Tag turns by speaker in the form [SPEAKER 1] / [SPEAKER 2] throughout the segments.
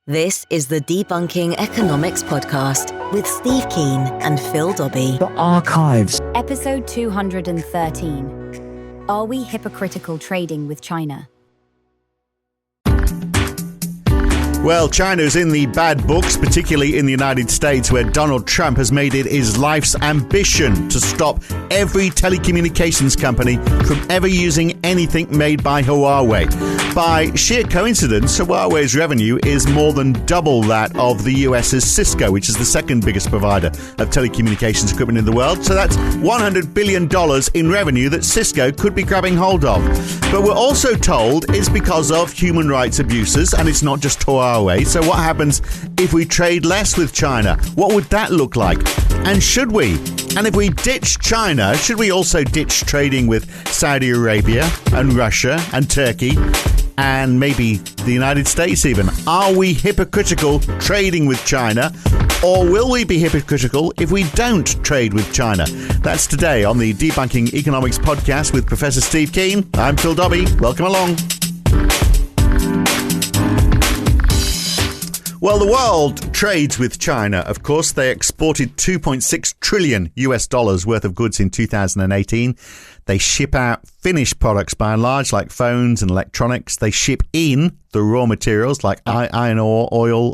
[SPEAKER 1] This is the Debunking Economics Podcast with Steve Keen and Phil Dobbie.
[SPEAKER 2] The Archives.
[SPEAKER 3] Episode 213. Are we hypocritical trading with China?
[SPEAKER 4] Well, China's in the bad books, particularly in the United States, where Donald Trump has made it his life's ambition to stop every telecommunications company from ever using anything made by Huawei. By sheer coincidence, Huawei's revenue is more than double that of the US's Cisco, which is the second biggest provider of telecommunications equipment in the world. So that's $100 billion in revenue that Cisco could be grabbing hold of. But we're also told it's because of human rights abuses, and it's not just Huawei. So what happens if we trade less with China? What would that look like? And should we? And if we ditch China, should we also ditch trading with Saudi Arabia and Russia and Turkey and maybe the United States even? Are we hypocritical trading with China, or will we be hypocritical if we don't trade with China? That's today on the Debunking Economics Podcast with Professor Steve Keen. I'm Phil Dobbie. Welcome along. Well, the world trades with China, of course. They exported $2.6 trillion US dollars worth of goods in 2018. They ship out finished products by and large, like phones and electronics. They ship in the raw materials like iron ore, oil,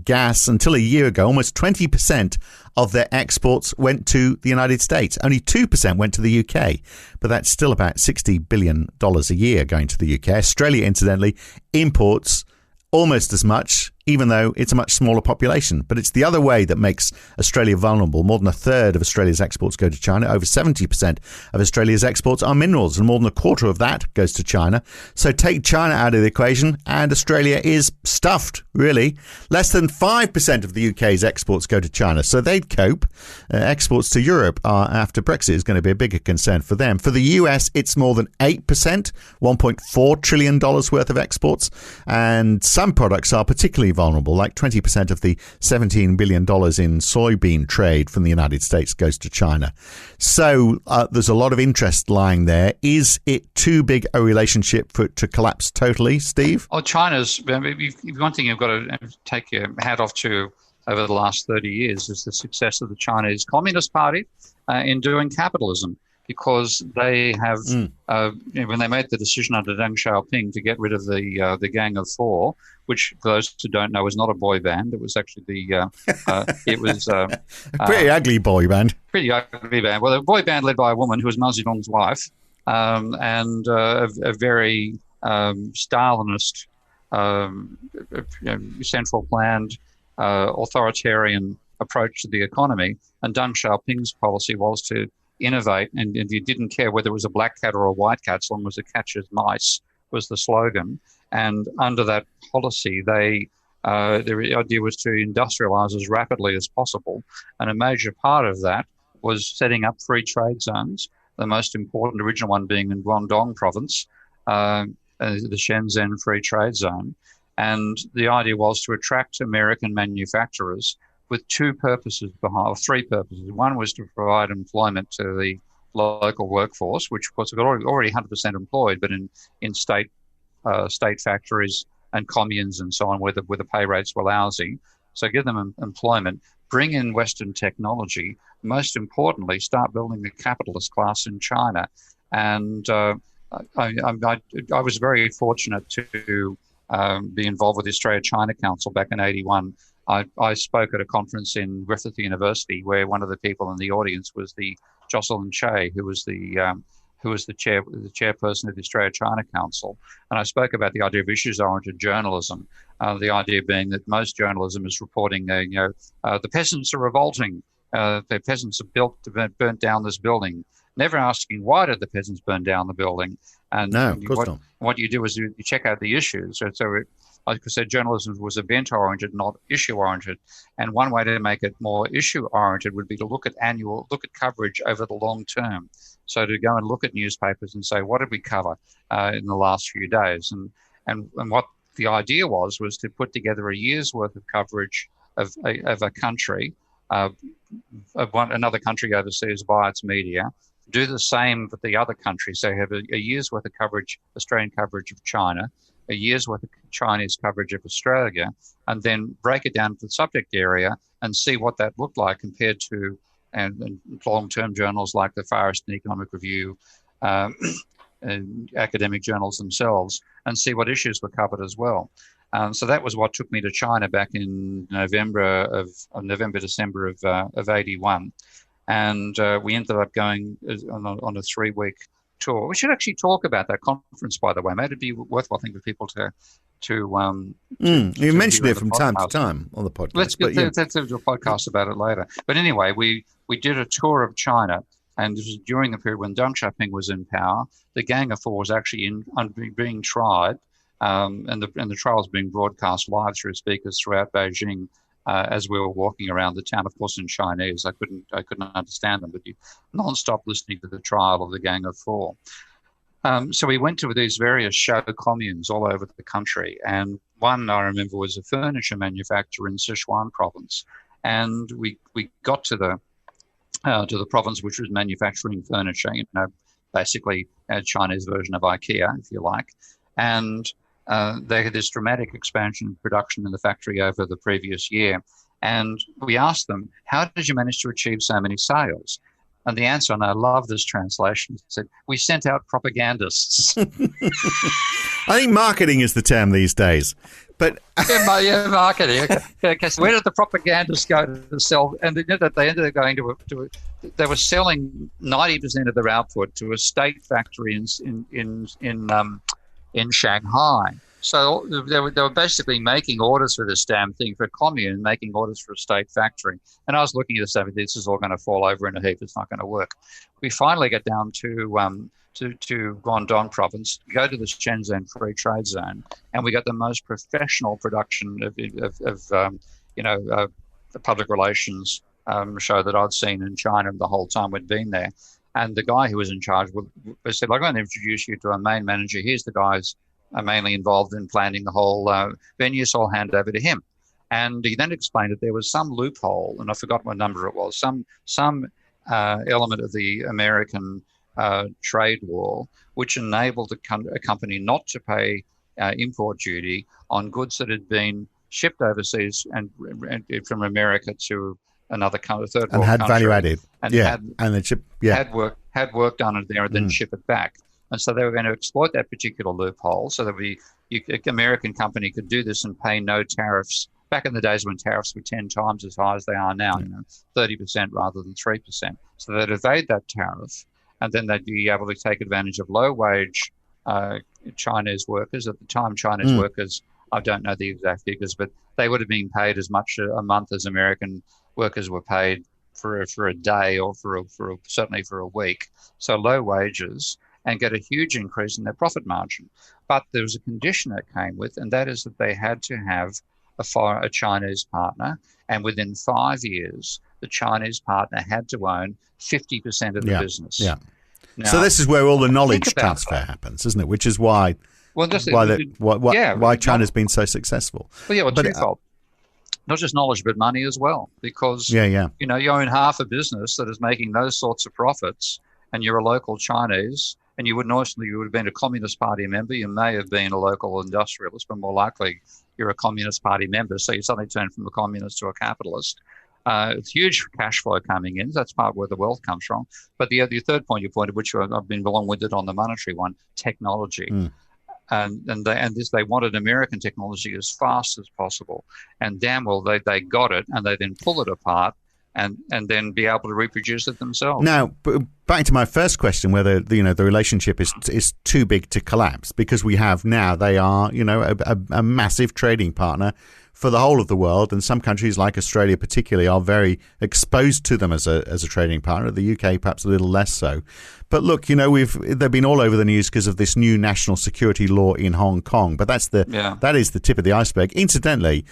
[SPEAKER 4] gas. Until a year ago, almost 20% of their exports went to the United States. Only 2% went to the UK. But that's still about $60 billion a year going to the UK. Australia, incidentally, imports almost as much, even though it's a much smaller population. But it's the other way that makes Australia vulnerable. More than a third of Australia's exports go to China. Over 70% of Australia's exports are minerals, and more than a quarter of that goes to China. So take China out of the equation, and Australia is stuffed, really. Less than 5% of the UK's exports go to China, so they'd cope. Exports to Europe are, after Brexit, is going to be a bigger concern for them. For the US, it's more than 8%, $1.4 trillion worth of exports, and some products are particularly vulnerable, like 20% of the $17 billion in soybean trade from the United States goes to China. So there's a lot of interest lying there. Is it too big a relationship for it to collapse totally, Steve?
[SPEAKER 5] Oh, China's, one thing you've got to take your hat off to over the last 30 years is the success of the Chinese Communist Party in doing capitalism. Because they have, when they made the decision under Deng Xiaoping to get rid of the Gang of Four, which for those who don't know is not a boy band, it was actually it was
[SPEAKER 4] a pretty ugly boy band.
[SPEAKER 5] Pretty ugly band. Well, a boy band led by a woman who was Mao Zedong's wife, and a very Stalinist, central planned, authoritarian approach to the economy. And Deng Xiaoping's policy was to innovate, and you didn't care whether it was a black cat or a white cat, as long as it catches mice, was the slogan. And under that policy, the idea was to industrialize as rapidly as possible. And a major part of that was setting up free trade zones, the most important original one being in Guangdong province, the Shenzhen Free Trade Zone. And the idea was to attract American manufacturers with three purposes. One was to provide employment to the local workforce, which of course got already 100% employed, but in state factories and communes and so on, where the pay rates were lousy. So give them employment, bring in Western technology. Most importantly, start building the capitalist class in China. And I was very fortunate to be involved with the Australia-China Council back in '81. I spoke at a conference in Griffith University where one of the people in the audience was the Jocelyn Che, who was the chairperson of the Australia-China Council, and I spoke about the idea of issues-oriented journalism. The idea being that most journalism is reporting, the peasants are revolting, the peasants have burnt down this building, never asking why did the peasants burn down the building. And
[SPEAKER 4] no, of course not.
[SPEAKER 5] What you do is you check out the issues. So like I said, journalism was event-oriented, not issue-oriented. And one way to make it more issue-oriented would be to look at coverage over the long term. So to go and look at newspapers and say, what did we cover in the last few days? And what the idea was to put together a year's worth of coverage of a country, another country overseas via its media, do the same for the other countries. So you have a year's worth of coverage, Australian coverage of China, a year's worth of Chinese coverage of Australia, and then break it down to the subject area and see what that looked like compared to and long-term journals like the Far Eastern Economic Review, and academic journals themselves, and see what issues were covered as well. So that was what took me to China back in December of 81. And we ended up going on a 3-week tour. We should actually talk about that conference, by the way. Made it be worthwhile thing for people to
[SPEAKER 4] you mentioned it from time to time on the podcast.
[SPEAKER 5] Let's do a podcast about it later. But anyway, we did a tour of China, and this was during the period when Deng Xiaoping was in power. The Gang of Four was actually being tried, and the trial was being broadcast live through speakers throughout Beijing. As we were walking around the town, of course, in Chinese, I couldn't understand them, but you non-stop listening to the trial of the Gang of Four. So we went to these various show communes all over the country, and one I remember was a furniture manufacturer in Sichuan province, and we got to the province which was manufacturing furniture, basically a Chinese version of IKEA, if you like, and they had this dramatic expansion of production in the factory over the previous year. And we asked them, how did you manage to achieve so many sales? And the answer, and I love this translation, said, we sent out propagandists.
[SPEAKER 4] I think marketing is the term these days. But
[SPEAKER 5] marketing. Okay. So where did the propagandists go to sell? And they ended up going they were selling 90% of their output to a state factory in Shanghai. So they were basically making orders for this damn thing for a commune, making orders for a state factory. And I was looking at this and this is all going to fall over in a heap. It's not going to work. We finally get down to Guangdong province, go to the Shenzhen Free Trade Zone, and we got the most professional production of the public relations show that I'd seen in China the whole time we'd been there. And the guy who was in charge said, I'm going to introduce you to our main manager. Here's the guys mainly involved in planning the whole venue, so I'll hand over to him. And he then explained that there was some loophole, and I forgot what number it was, some element of the American trade law, which enabled a company not to pay import duty on goods that had been shipped overseas and from America to another third world
[SPEAKER 4] and had
[SPEAKER 5] country,
[SPEAKER 4] value added,
[SPEAKER 5] and had work done there and then ship it back. And so they were going to exploit that particular loophole so that an American company could do this and pay no tariffs. Back in the days when tariffs were 10 times as high as they are now, 30% rather than 3%. So they'd evade that tariff, and then they'd be able to take advantage of low-wage Chinese workers. At the time, Chinese workers, I don't know the exact figures, but they would have been paid as much a month as American workers were paid for a day or certainly for a week. So low wages, and get a huge increase in their profit margin. But there was a condition that came with, and that is that they had to have a Chinese partner, and within 5 years, the Chinese partner had to own 50% of the business. Yeah. Now,
[SPEAKER 4] so this is where all the knowledge transfer happens, isn't it? Which is why China's been so successful.
[SPEAKER 5] Well, twofold. Not just knowledge, but money as well. Because you own half a business that is making those sorts of profits, and you're a local Chinese. And you would have been a Communist Party member. You may have been a local industrialist, but more likely you're a Communist Party member. So you suddenly turn from a communist to a capitalist. It's huge cash flow coming in. That's part where the wealth comes from. But the third point you pointed, which I've been long-winded on the monetary one, technology. And they wanted American technology as fast as possible. And damn well, they got it, and they then pull it apart and then be able to reproduce it themselves.
[SPEAKER 4] Now, back to my first question, whether the relationship is too big to collapse, because we have now they are a massive trading partner for the whole of the world, and some countries like Australia particularly are very exposed to them as a trading partner. The UK perhaps a little less so. But look, they've been all over the news because of this new national security law in Hong Kong. But that is the tip of the iceberg. Incidentally,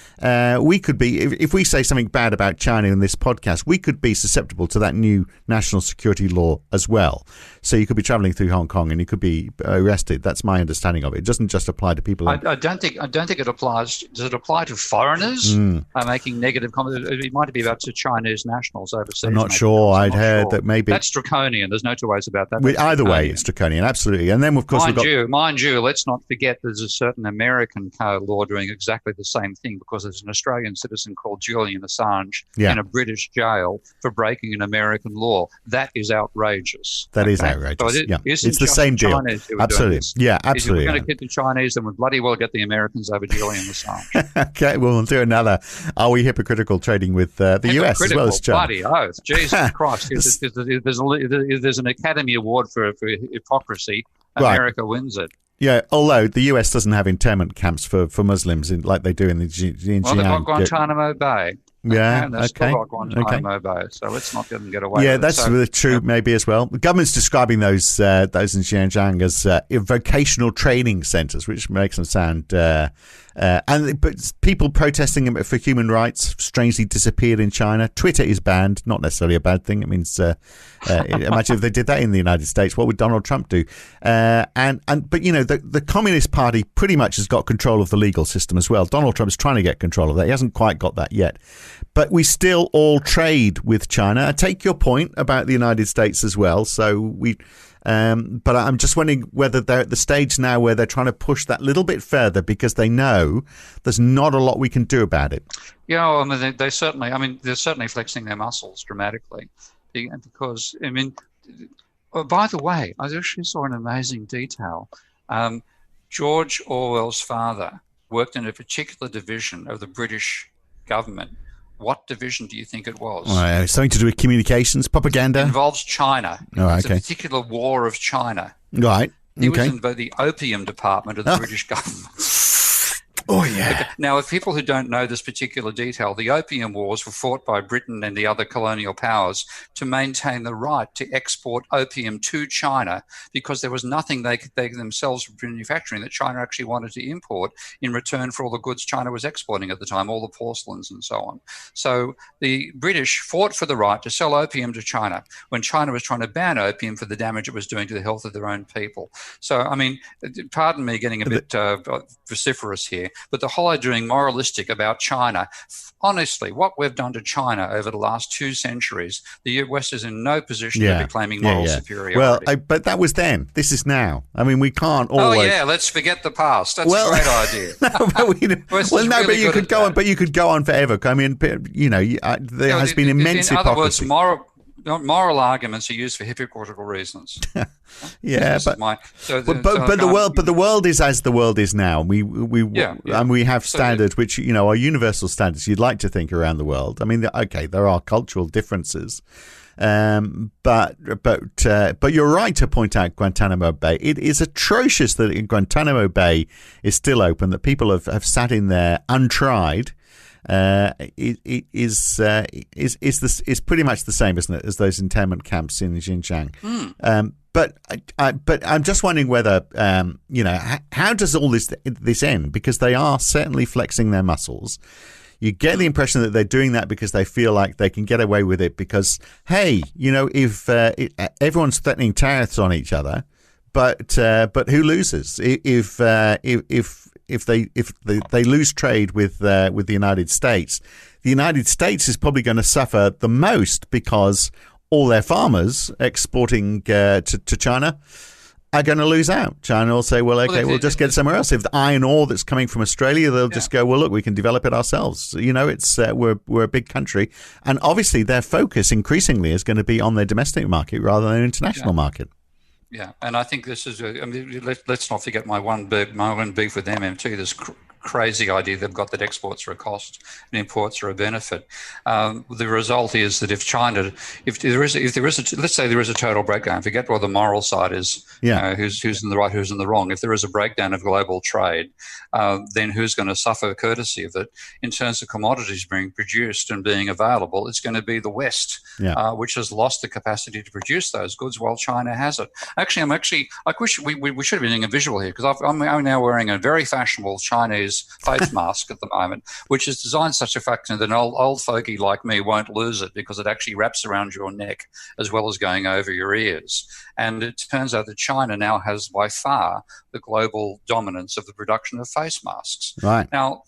[SPEAKER 4] we could be, if we say something bad about China in this podcast, we could be susceptible to that new national security law as well. So you could be traveling through Hong Kong and you could be arrested. That's my understanding of it. It doesn't just apply to people.
[SPEAKER 5] I don't think it applies. Does it apply to foreigners are making negative comments. It might be about to Chinese nationals overseas.
[SPEAKER 4] I'm not sure. I'd heard that maybe
[SPEAKER 5] that's draconian. There's no two ways about that.
[SPEAKER 4] Either way, it's draconian, absolutely. And then, of course,
[SPEAKER 5] mind you, let's not forget there's a certain American law doing exactly the same thing, because there's an Australian citizen called Julian Assange in a British jail for breaking an American law. That is outrageous.
[SPEAKER 4] That is outrageous. So it's the same deal. Absolutely. Yeah, absolutely.
[SPEAKER 5] If we're going to get the Chinese, then we bloody well get the Americans over Julian Assange.
[SPEAKER 4] Okay, well, we'll do another. Are we hypocritical trading with the US as well as China?
[SPEAKER 5] Bloody oath. Jesus Christ. There's an Academy Award for hypocrisy. America wins it.
[SPEAKER 4] Yeah, although the US doesn't have internment camps for Muslims like they do in the Xinjiang.
[SPEAKER 5] Well, they've got Guantanamo Bay.
[SPEAKER 4] Yeah,
[SPEAKER 5] okay. Guantanamo Bay, so let's not let them get away with it.
[SPEAKER 4] Yeah, that's really true, maybe as well. The government's describing those in Xinjiang as vocational training centres, which makes them sound... but people protesting for human rights strangely disappeared in China. Twitter is banned, not necessarily a bad thing. It means imagine if they did that in the United States, what would Donald Trump do? But the Communist Party pretty much has got control of the legal system as well. Donald Trump's trying to get control of that. He hasn't quite got that yet. But we still all trade with China. I take your point about the United States as well. So we. But I'm just wondering whether they're at the stage now where they're trying to push that little bit further because they know there's not a lot we can do about it.
[SPEAKER 5] Yeah, well, I mean, they're certainly flexing their muscles dramatically, because by the way, I actually saw an amazing detail. George Orwell's father worked in a particular division of the British government. What division do you think it was?
[SPEAKER 4] Something to do with communications, propaganda?
[SPEAKER 5] It involves China. It's a particular war of China.
[SPEAKER 4] Right.
[SPEAKER 5] He was in the opium department of the British government.
[SPEAKER 4] Oh, yeah.
[SPEAKER 5] Now, if people who don't know this particular detail, the Opium Wars were fought by Britain and the other colonial powers to maintain the right to export opium to China, because there was nothing they themselves were manufacturing that China actually wanted to import in return for all the goods China was exporting at the time, all the porcelains and so on. So the British fought for the right to sell opium to China when China was trying to ban opium for the damage it was doing to the health of their own people. So, I mean, pardon me getting a bit vociferous here, but the whole idea being moralistic about China, honestly, what we've done to China over the last 2 centuries, the West is in no position to be claiming moral superiority.
[SPEAKER 4] Well, but that was then. This is now. I mean, we can't always...
[SPEAKER 5] Oh, yeah, let's forget the past. That's a great idea.
[SPEAKER 4] But you could go on. But you could go on forever. I mean, there has been immense hypocrisy.
[SPEAKER 5] In other words, moral arguments are used for hypocritical reasons.
[SPEAKER 4] Yeah, but the world is as the world is now. And we have standards which are universal standards. You'd like to think around the world. I mean, okay, there are cultural differences, but you're right to point out Guantanamo Bay. It is atrocious that Guantanamo Bay is still open. That people have sat in there untried. Is pretty much the same, isn't it, as those internment camps in Xinjiang? But I'm just wondering whether how does all this end? Because they are certainly flexing their muscles. You get the impression that they're doing that because they feel like they can get away with it. Because hey, if everyone's threatening tariffs on each other, but who loses if they lose trade with the United States? The United States is probably going to suffer the most because all their farmers exporting to China are going to lose out. China will say, well, okay, we'll just get somewhere else. If the iron ore that's coming from Australia, they'll just go, well, look, we can develop it ourselves. It's we're a big country. And obviously their focus increasingly is going to be on their domestic market rather than their international market.
[SPEAKER 5] Yeah, and I think this is. Let's not forget my one beef with MMT. This crazy idea they've got that exports are a cost and imports are a benefit. The result is that if let's say there is a total breakdown. Forget what the moral side is. Who's in the right, who's in the wrong. If there is a breakdown of global trade, then who's going to suffer courtesy of it in terms of commodities being produced and being available? It's going to be the West, which has lost the capacity to produce those goods while China has it. Actually, I wish we should be doing a visual here, because I'm now wearing a very fashionable Chinese face mask at the moment, which is designed such a fashion that an old fogey like me won't lose it, because it actually wraps around your neck as well as going over your ears. And it turns out that China now has by far the global dominance of the production of face masks.
[SPEAKER 4] Right.
[SPEAKER 5] Now,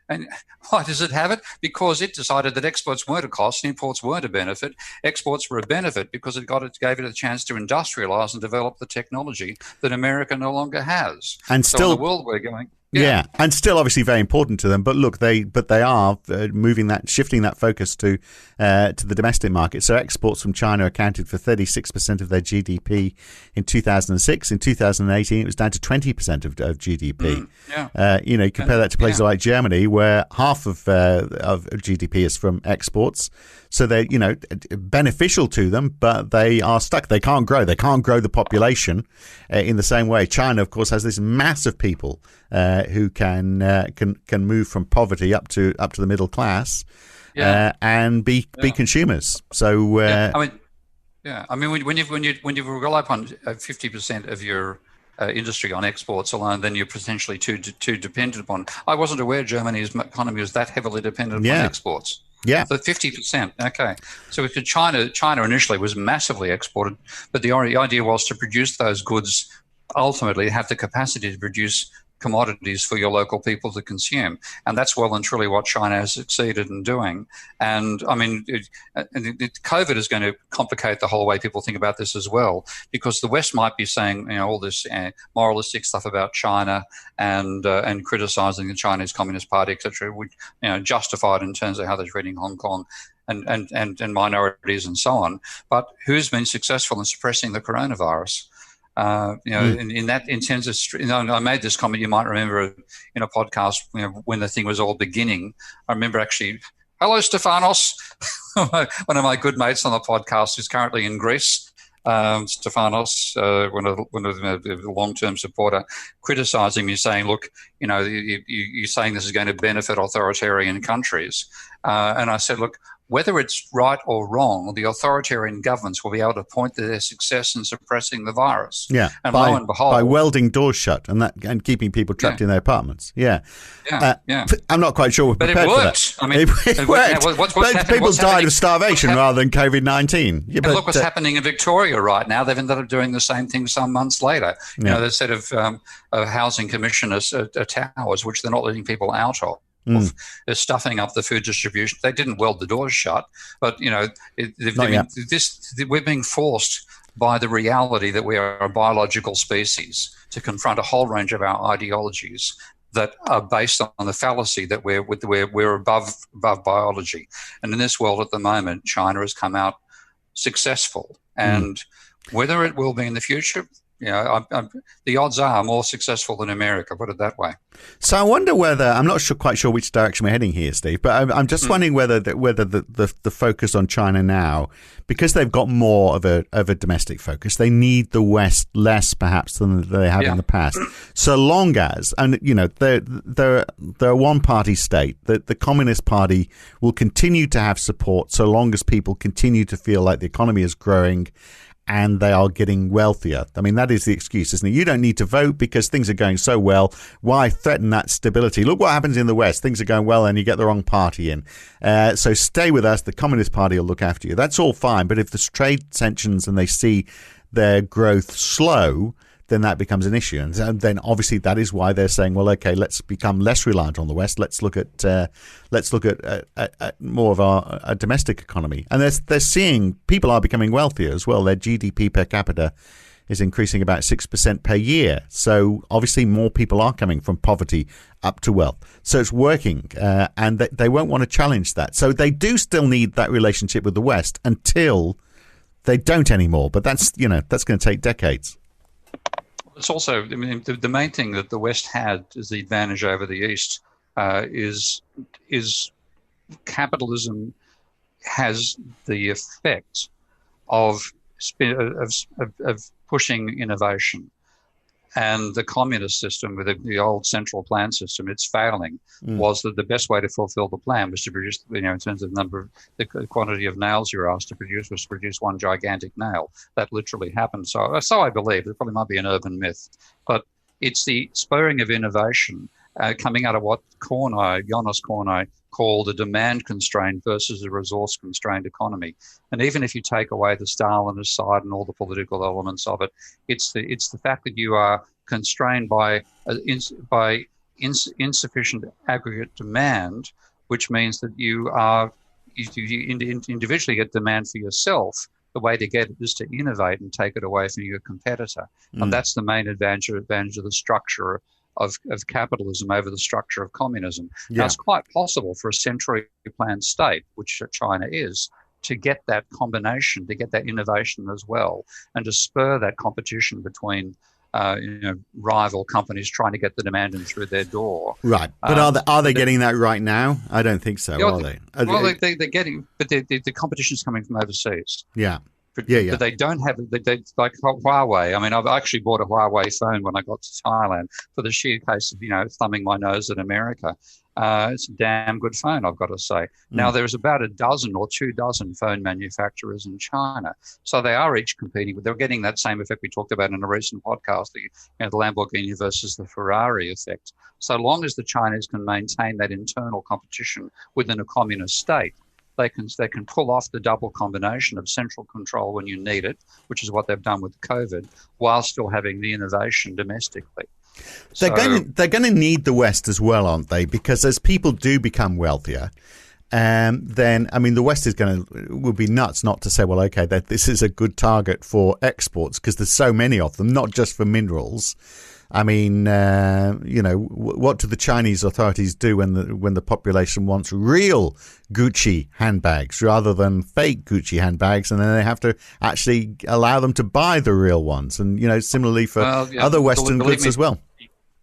[SPEAKER 5] And why does it have it? Because it decided that exports weren't a cost, imports weren't a benefit. Exports were a benefit because gave it a chance to industrialize and develop the technology that America no longer has.
[SPEAKER 4] And
[SPEAKER 5] so
[SPEAKER 4] still,
[SPEAKER 5] in the world we're going.
[SPEAKER 4] Yeah, and still obviously very important to them. But look, they are shifting that focus to the domestic market. So exports from China accounted for 36% of their GDP in 2006. In 2018, it was down to 20% of GDP. You compare that to places like Germany, where half of GDP is from exports. So they're beneficial to them, but they are stuck. They can't grow. They can't grow the population in the same way. China, of course, has this mass of people who can move from poverty up to the middle class and be consumers. So
[SPEAKER 5] when you rely upon 50% of your industry on exports alone, then you're potentially too dependent upon. I wasn't aware Germany's economy was that heavily dependent upon exports.
[SPEAKER 4] Yeah.
[SPEAKER 5] So 50%. Okay. So China initially was massively exported, but the idea was to produce those goods, ultimately have the capacity to produce commodities for your local people to consume. And that's well and truly what China has succeeded in doing. And I mean, COVID is going to complicate the whole way people think about this as well, because the West might be saying, all this moralistic stuff about China and criticizing the Chinese Communist Party, etc., justified in terms of how they're treating Hong Kong and minorities and so on. But who's been successful in suppressing the coronavirus? In terms of, I made this comment, you might remember in a podcast, when the thing was all beginning. I remember actually, hello, Stefanos, one of my good mates on the podcast who's currently in Greece. Stefanos, one of the long-term supporter, criticizing me, saying, look, you're saying this is going to benefit authoritarian countries. And I said, look, whether it's right or wrong, the authoritarian governments will be able to point to their success in suppressing the virus.
[SPEAKER 4] Yeah,
[SPEAKER 5] and lo and behold,
[SPEAKER 4] by welding doors shut and keeping people trapped in their apartments. Yeah. I'm not quite sure we're prepared for that.
[SPEAKER 5] I mean,
[SPEAKER 4] it worked. People died of starvation rather than COVID-19.
[SPEAKER 5] Yeah, but look what's happening in Victoria right now. They've ended up doing the same thing some months later. The set of housing commissioners towers, which they're not letting people out of. They're stuffing up the food distribution. They didn't weld the doors shut, but we're being forced by the reality that we are a biological species to confront a whole range of our ideologies that are based on the fallacy that we're above biology. And in this world at the moment, China has come out successful, and whether it will be in the future, the odds are more successful than America, put it that way.
[SPEAKER 4] So I wonder whether, I'm not quite sure which direction we're heading here, Steve, but I'm just wondering whether the focus on China now, because they've got more of a domestic focus, they need the West less perhaps than they have in the past. So long as, and they're a one-party state, the Communist Party will continue to have support so long as people continue to feel like the economy is growing and they are getting wealthier. I mean, that is the excuse, isn't it? You don't need to vote because things are going so well. Why threaten that stability? Look what happens in the West. Things are going well and you get the wrong party in. So stay with us. The Communist Party will look after you. That's all fine. But if there's trade tensions and they see their growth slow, then that becomes an issue. And then obviously that is why they're saying, well, okay, let's become less reliant on the West. Let's look at more of our domestic economy. And they're seeing people are becoming wealthier as well. Their GDP per capita is increasing about 6% per year. So obviously more people are coming from poverty up to wealth. So it's working, and they won't want to challenge that. So they do still need that relationship with the West until they don't anymore. But that's going to take decades.
[SPEAKER 5] It's also, the main thing that the West had as the advantage over the East is capitalism has the effect of pushing innovation. And the communist system with the old central plan system, it's failing, was that the best way to fulfill the plan was to produce, in terms of the quantity of nails you're asked to produce, was to produce one gigantic nail. That literally happened. So I believe. It probably might be an urban myth. But it's the spurring of innovation coming out of what Jonas Kornai called a demand-constrained versus a resource-constrained economy. And even if you take away the Stalinist side and all the political elements of it, it's the fact that you are constrained by insufficient aggregate demand, which means that you individually get demand for yourself. The way to get it is to innovate and take it away from your competitor. And that's the main advantage of the structure of capitalism over the structure of communism.
[SPEAKER 4] Yeah.
[SPEAKER 5] Now, it's quite possible for a centrally planned state, which China is, to get that combination, to get that innovation as well, and to spur that competition between rival companies trying to get the demand in through their door.
[SPEAKER 4] Right. But are they getting that right now? I don't think so, are they?
[SPEAKER 5] Well, they're getting, but the competition is coming from overseas.
[SPEAKER 4] Yeah.
[SPEAKER 5] But,
[SPEAKER 4] Yeah.
[SPEAKER 5] but they don't have like Huawei. I mean, I've actually bought a Huawei phone when I got to Thailand for the sheer case of thumbing my nose at America. It's a damn good phone, I've got to say. Now, there's about a dozen or 24 phone manufacturers in China. So they are each competing, but they're getting that same effect we talked about in a recent podcast, the Lamborghini versus the Ferrari effect. So long as the Chinese can maintain that internal competition within a communist state, they can pull off the double combination of central control when you need it, which is what they've done with COVID, while still having the innovation domestically.
[SPEAKER 4] They're going to need the West as well, aren't they? Because as people do become wealthier, then the West will be nuts not to say, well, okay, that this is a good target for exports because there's so many of them, not just for minerals. I mean, what do the Chinese authorities do when the population wants real Gucci handbags rather than fake Gucci handbags, and then they have to actually allow them to buy the real ones, and similarly for other Western goods as well.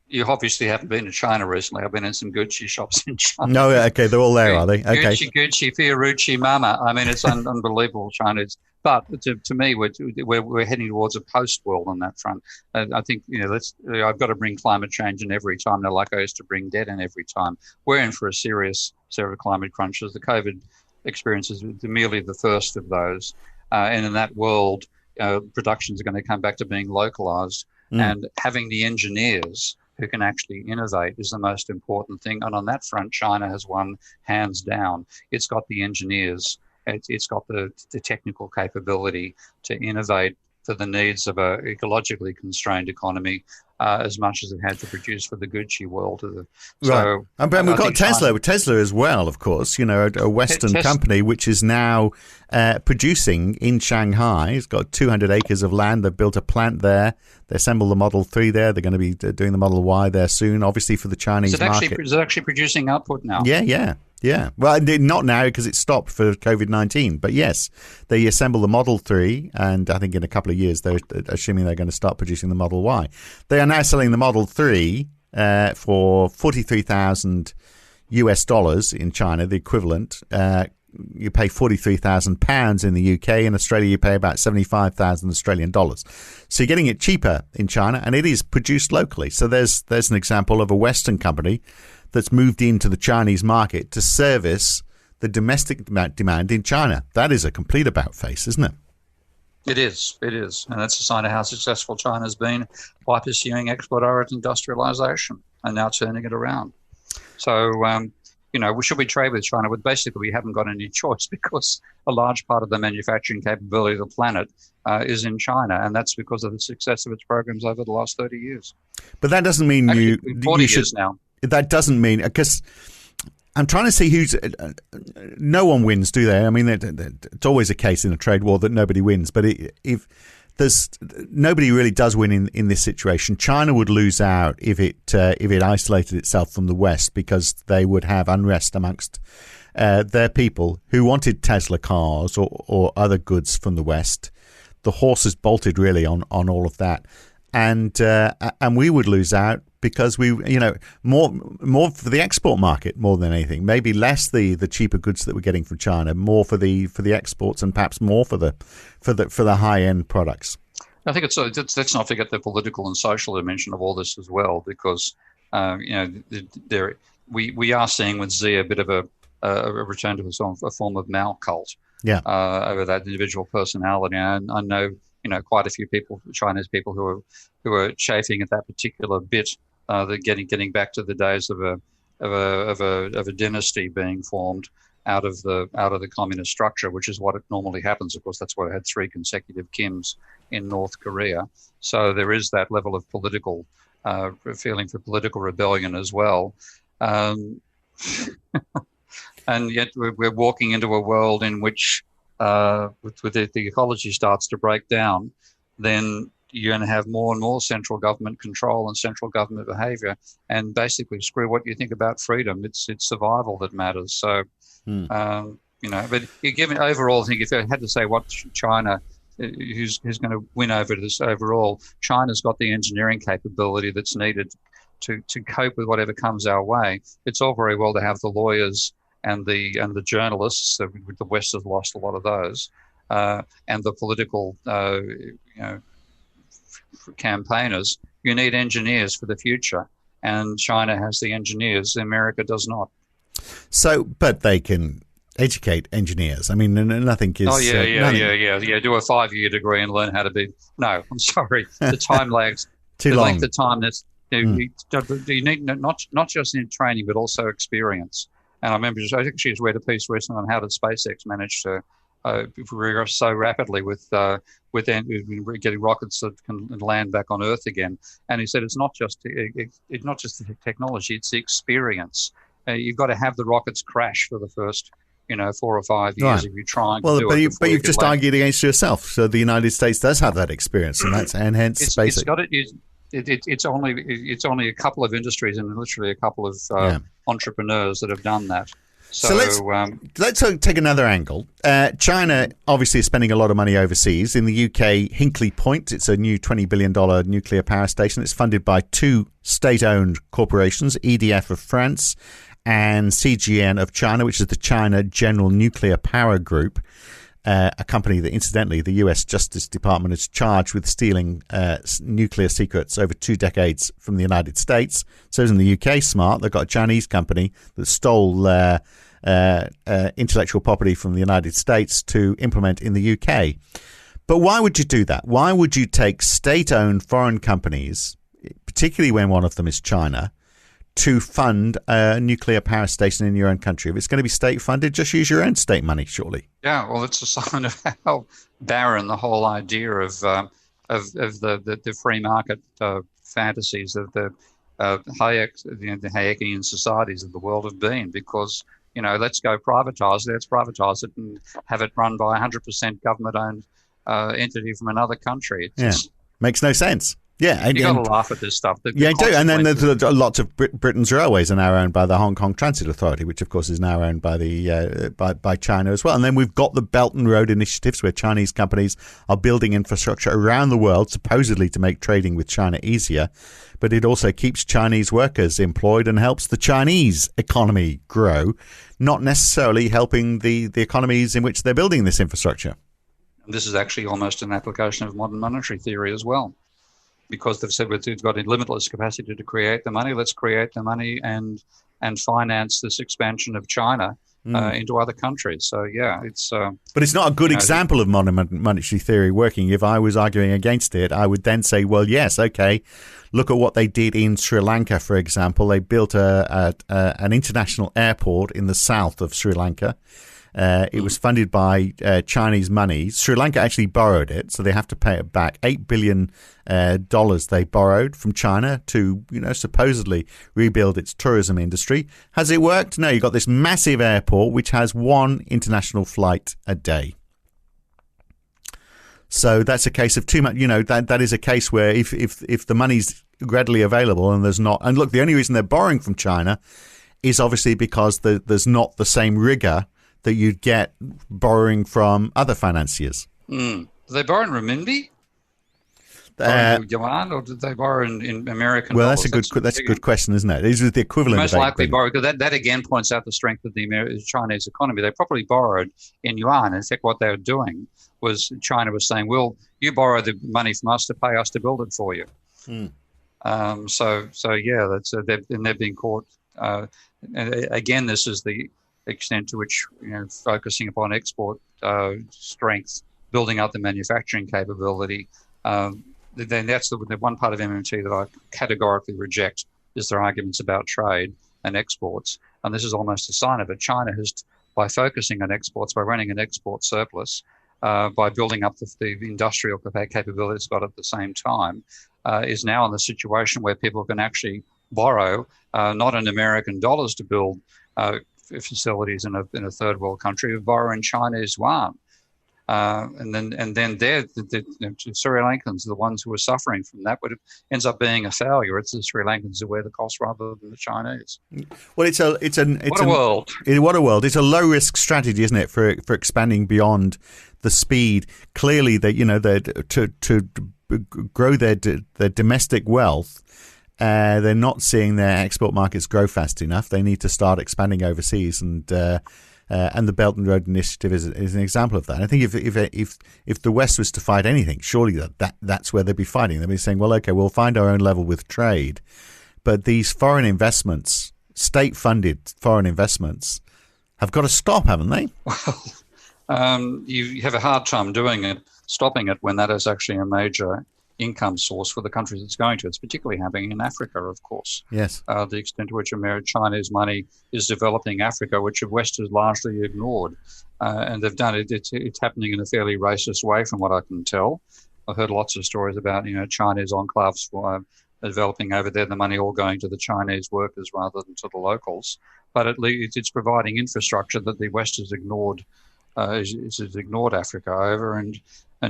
[SPEAKER 5] You obviously haven't been to China recently. I've been in some Gucci shops in China.
[SPEAKER 4] No, okay, they're all there, are they? Okay.
[SPEAKER 5] Gucci, Fiorucci, Mama. I mean, it's unbelievable, China. But to me, we're heading towards a post-world on that front. I think I've got to bring climate change in every time, like I used to bring debt in every time. We're in for a serious set of climate crunches. The COVID experience is merely the first of those, and in that world, productions are going to come back to being localized, and having the engineers who can actually innovate is the most important thing. And on that front, China has won hands down. It's got the engineers. It's got the technical capability to innovate for the needs of a ecologically constrained economy as much as it had to produce for the Gucci world.
[SPEAKER 4] Right. But we've got Tesla as well, of course, a Western company which is now producing in Shanghai. It's got 200 acres of land. They've built a plant there. They assemble the Model 3 there. They're going to be doing the Model Y there soon, obviously for the Chinese market.
[SPEAKER 5] Is it actually producing output now?
[SPEAKER 4] Yeah. Well, not now because it stopped for COVID-19. But yes, they assemble the Model 3, and I think in a couple of years, they're assuming they're going to start producing the Model Y. They are now selling the Model 3 for $43,000 in China, the equivalent. You pay £43,000 in the UK. In Australia, you pay about 75,000 Australian dollars. So you're getting it cheaper in China, and it is produced locally. So there's an example of a Western company that's moved into the Chinese market to service the domestic demand in China. That is a complete about-face, isn't it?
[SPEAKER 5] It is. And that's a sign of how successful China's been by pursuing export-oriented industrialization and now turning it around. So, should we trade with China? Well, basically, we haven't got any choice because a large part of the manufacturing capability of the planet is in China, and that's because of the success of its programs over the last 30 years.
[SPEAKER 4] But that doesn't mean
[SPEAKER 5] 40 years now.
[SPEAKER 4] That doesn't mean, because I'm trying to see who's. No one wins, do they? I mean, it's always a case in a trade war that nobody wins. But if there's nobody really does win in this situation, China would lose out if it isolated itself from the West, because they would have unrest amongst their people who wanted Tesla cars or other goods from the West. The horses bolted really on all of that, and we would lose out. Because we, more for the export market more than anything. Maybe less the cheaper goods that we're getting from China, more for the exports, and perhaps more for the high end products.
[SPEAKER 5] I think let's not forget the political and social dimension of all this as well, because we are seeing with Xi a bit of a return to a form of Mao cult.
[SPEAKER 4] Yeah.
[SPEAKER 5] Over that individual personality, and I know quite a few people, Chinese people, who are chafing at that particular bit. They're getting back to the days of a dynasty being formed out of the communist structure, which is what it normally happens. Of course, that's why I had 3 consecutive Kims in North Korea. So there is that level of political feeling for political rebellion as well. Um, and yet we're walking into a world in which, with the ecology starts to break down, then you're going to have more and more central government control and central government behaviour, and basically screw what you think about freedom. It's survival that matters. So, but given overall, I think if I had to say what China, who's going to win over this overall, China's got the engineering capability that's needed to cope with whatever comes our way. It's all very well to have the lawyers and the journalists. The West has lost a lot of those, and the political, campaigners. You need engineers for the future, and China has the engineers. America does not.
[SPEAKER 4] So, but they can educate engineers. I mean, nothing is.
[SPEAKER 5] Oh yeah. Do a 5-year degree and learn how to be. No, I'm sorry. The time lags.
[SPEAKER 4] Too
[SPEAKER 5] the
[SPEAKER 4] long.
[SPEAKER 5] Length of time. You need not just in training, but also experience. And I remember I actually just read a piece recently on how did SpaceX manage to progress so rapidly with getting rockets that can land back on Earth again. And he said it's not just the technology; it's the experience. You've got to have the rockets crash for the first 4 or 5 years if you're trying to do it.
[SPEAKER 4] But you've just argued against yourself. So the United States does have that experience, and hence SpaceX.
[SPEAKER 5] It's only a couple of industries and literally a couple of entrepreneurs that have done that. So
[SPEAKER 4] let's take another angle. China obviously is spending a lot of money overseas. In the UK, Hinkley Point, it's a new $20 billion nuclear power station. It's funded by 2 state-owned corporations, EDF of France and CGN of China, which is the China General Nuclear Power Group, a company that, incidentally, the US Justice Department is charged with stealing nuclear secrets over 2 decades from the United States. So isn't the UK smart? They've got a Chinese company that stole intellectual property from the United States to implement in the UK. But why would you do that? Why would you take state-owned foreign companies, particularly when one of them is China, to fund a nuclear power station in your own country? If it's going to be state-funded, just use your own state money, surely.
[SPEAKER 5] Yeah, well, it's a sign of how barren the whole idea of the free market fantasies of the Hayekian societies of the world have been. Because let's go privatize. Let's privatize it and have it run by 100% government-owned entity from another country.
[SPEAKER 4] Makes no sense. Yeah,
[SPEAKER 5] you got to laugh at this stuff.
[SPEAKER 4] Yeah, I do. And then there's lots of Britain's railways are now owned by the Hong Kong Transit Authority, which of course is now owned by the by China as well. And then we've got the Belt and Road initiatives, where Chinese companies are building infrastructure around the world, supposedly to make trading with China easier. But it also keeps Chinese workers employed and helps the Chinese economy grow, not necessarily helping the economies in which they're building this infrastructure.
[SPEAKER 5] And this is actually almost an application of modern monetary theory as well. Because they've said it's got a limitless capacity to create the money, let's create the money and finance this expansion of China into other countries. So, yeah, it's...
[SPEAKER 4] but it's not a good example of modern monetary theory working. If I was arguing against it, I would then say, well, yes, okay, look at what they did in Sri Lanka, for example. They built an international airport in the south of Sri Lanka. It was funded by Chinese money. Sri Lanka actually borrowed it, so they have to pay it back. $8 billion they borrowed from China to, supposedly rebuild its tourism industry. Has it worked? No, you've got this massive airport which has 1 international flight a day. So that's a case of too much. That is a case where if the money's readily available and there's not, and look, the only reason they're borrowing from China is obviously because there's not the same rigor that you'd get borrowing from other financiers.
[SPEAKER 5] Do they borrow in renminbi? Yuan, or did they borrow in American dollars?
[SPEAKER 4] That's a good question, isn't it? Is it the equivalent?
[SPEAKER 5] Most likely borrow, because that again points out the strength of the Chinese economy. They probably borrowed in yuan. In fact, what they were doing was China was saying, "Well, you borrow the money from us to pay us to build it for you." So yeah, they're being caught. Again, this is the extent to which focusing upon export strength, building up the manufacturing capability. Then that's the one part of MMT that I categorically reject, is their arguments about trade and exports. And this is almost a sign of it. China has, by focusing on exports, by running an export surplus, by building up the industrial capability it's got at the same time, is now in the situation where people can actually borrow not in American dollars to build facilities in a third world country, but borrow in Chinese yuan. And then they're the Sri Lankans are the ones who are suffering from that, but it ends up being a failure. It's the Sri Lankans who wear the cost rather than the Chinese.
[SPEAKER 4] Well, what a world! What a world! It's a low risk strategy, isn't it, for expanding beyond the speed? Clearly, to grow their domestic wealth. They're not seeing their export markets grow fast enough. They need to start expanding overseas, and the Belt and Road Initiative is an example of that. I think if the West was to fight anything, surely that's where they'd be fighting. They'd be saying, well, okay, we'll find our own level with trade, but these foreign investments, state-funded foreign investments, have got to stop, haven't they?
[SPEAKER 5] Well, you have a hard time stopping it when that is actually a major income source for the countries it's going to. It's particularly happening in Africa, of course.
[SPEAKER 4] Yes.
[SPEAKER 5] The extent to which Chinese money is developing Africa, which the West has largely ignored. And they've done it. It's happening in a fairly racist way, from what I can tell. I've heard lots of stories about, Chinese enclaves developing over there, the money all going to the Chinese workers rather than to the locals. But at least it's providing infrastructure that the West has ignored, has ignored Africa over, and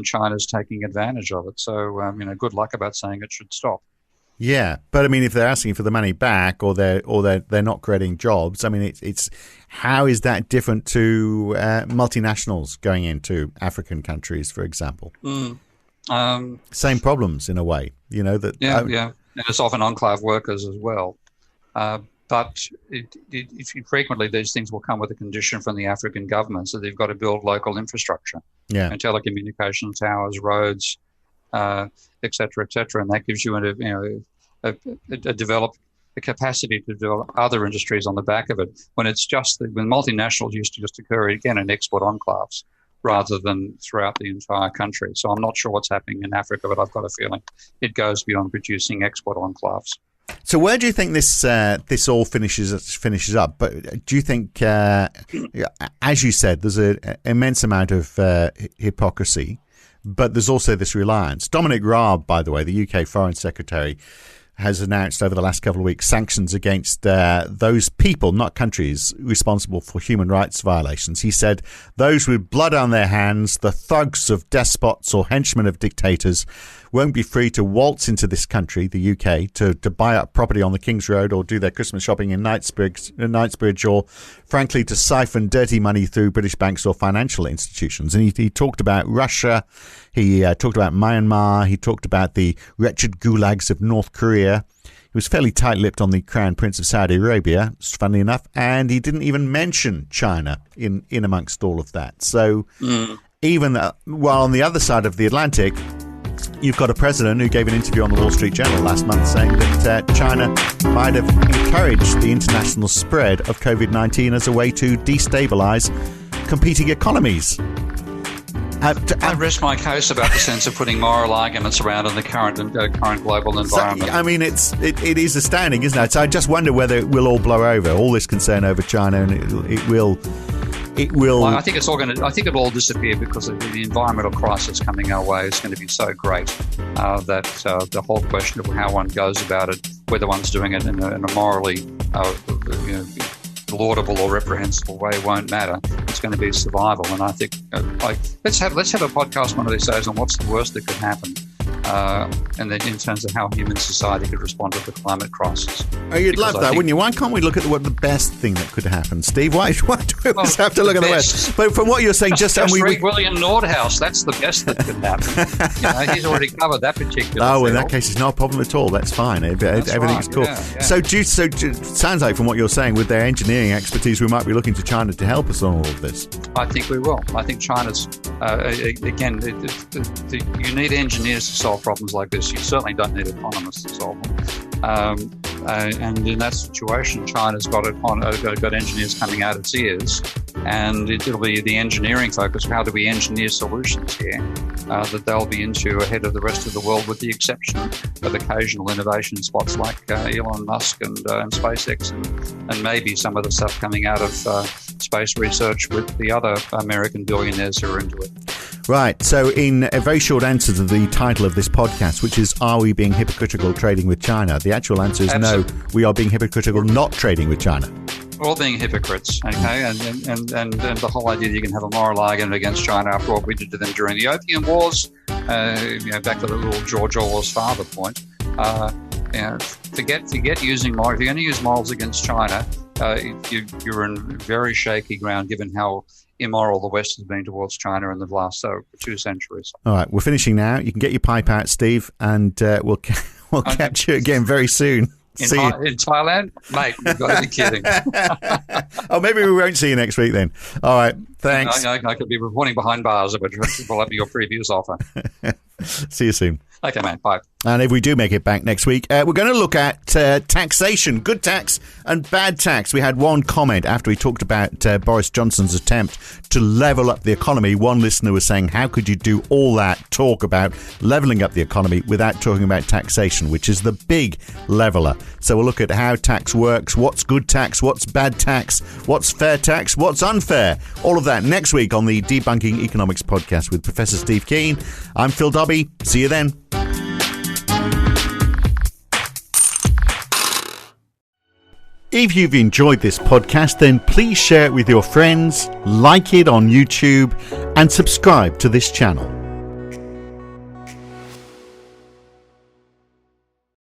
[SPEAKER 5] China's taking advantage of it. So, good luck about saying it should stop.
[SPEAKER 4] Yeah, but I mean, if they're asking for the money back, or they're not creating jobs, I mean, it's how is that different to multinationals going into African countries, for example? Same problems in a way, that.
[SPEAKER 5] Yeah, and it's often enclave workers as well. But frequently these things will come with a condition from the African governments that they've got to build local infrastructure, and telecommunication towers, roads, et cetera, and that gives you a capacity to develop other industries on the back of it. When multinationals used to just occur again in export enclaves rather than throughout the entire country. So I'm not sure what's happening in Africa, but I've got a feeling it goes beyond producing export enclaves.
[SPEAKER 4] So where do you think this all finishes up? But do you think, as you said, there's an immense amount of hypocrisy, but there's also this reliance. Dominic Raab, by the way, the UK Foreign Secretary, has announced over the last couple of weeks sanctions against those people, not countries, responsible for human rights violations. He said those with blood on their hands, the thugs of despots or henchmen of dictators, won't be free to waltz into this country, the UK, to buy up property on the King's Road or do their Christmas shopping in Knightsbridge, or frankly to siphon dirty money through British banks or financial institutions. And he talked about Russia, he talked about Myanmar, he talked about the wretched gulags of North Korea. He was fairly tight-lipped on the Crown Prince of Saudi Arabia, funnily enough, and he didn't even mention China in amongst all of that. So even while on the other side of the Atlantic, you've got a president who gave an interview on the Wall Street Journal last month saying that China might have encouraged the international spread of COVID-19 as a way to destabilize competing economies.
[SPEAKER 5] I rest my case about the sense of putting moral arguments around in the current global environment.
[SPEAKER 4] So, I mean, it is astounding, isn't it? So I just wonder whether it will all blow over, all this concern over China, and it will. Well, I think it's all going to. I think it'll all disappear because of the environmental crisis coming our way is going to be so great that the whole question of how one goes about it, whether one's doing it in a morally laudable or reprehensible way, won't matter. It's going to be survival, and I think let's have a podcast one of these days on what's the worst that could happen. And then in terms of how human society could respond to the climate crisis. Oh, you'd love that, wouldn't you? Why can't we look at what the best thing that could happen, Steve? Why do we always have to look at the worst? But from what you're saying, just read
[SPEAKER 5] William Nordhaus. That's the best that could happen. He's already covered that particular.
[SPEAKER 4] Oh, in that case, it's not a problem at all. That's fine. Everything's cool. Yeah. So it sounds like from what you're saying, with their engineering expertise, we might be looking to China to help us on all of this.
[SPEAKER 5] I think we will. I think China's again. You need engineers to solve problems like this. You certainly don't need economists to solve them. And in that situation, China's got engineers coming out its ears, and it'll be the engineering focus. How do we engineer solutions here that they'll be into ahead of the rest of the world, with the exception of occasional innovation spots like Elon Musk and SpaceX, and maybe some of the stuff coming out of space research with the other American billionaires who are into it.
[SPEAKER 4] Right, so in a very short answer to the title of this podcast, which is Are We Being Hypocritical Trading with China? The actual answer is no, we are being hypocritical not trading with China.
[SPEAKER 5] We're all being hypocrites, okay? And the whole idea that you can have a moral argument against China after what we did to them during the Opium Wars, back to the little George Orwell's father point, forget using moral. If you're going to use morals against China, you're in very shaky ground given how immoral the West has been towards China in the last 2 centuries.
[SPEAKER 4] All right, we're finishing now. You can get your pipe out, Steve, and we'll catch you again very soon.
[SPEAKER 5] In Thailand? Mate, you've got to be kidding.
[SPEAKER 4] Oh, maybe we won't see you next week then. All right, thanks.
[SPEAKER 5] I could be reporting behind bars if will have your previous offer.
[SPEAKER 4] See you soon.
[SPEAKER 5] Okay, man, bye.
[SPEAKER 4] And if we do make it back next week, we're going to look at taxation, good tax and bad tax. We had one comment after we talked about Boris Johnson's attempt to level up the economy. One listener was saying, how could you do all that talk about leveling up the economy without talking about taxation, which is the big leveler? So we'll look at how tax works, what's good tax, what's bad tax, what's fair tax, what's unfair. All of that next week on the Debunking Economics podcast with Professor Steve Keen. I'm Phil Dobbie. See you then. If you've enjoyed this podcast, then please share it with your friends, like it on YouTube, and subscribe to this channel.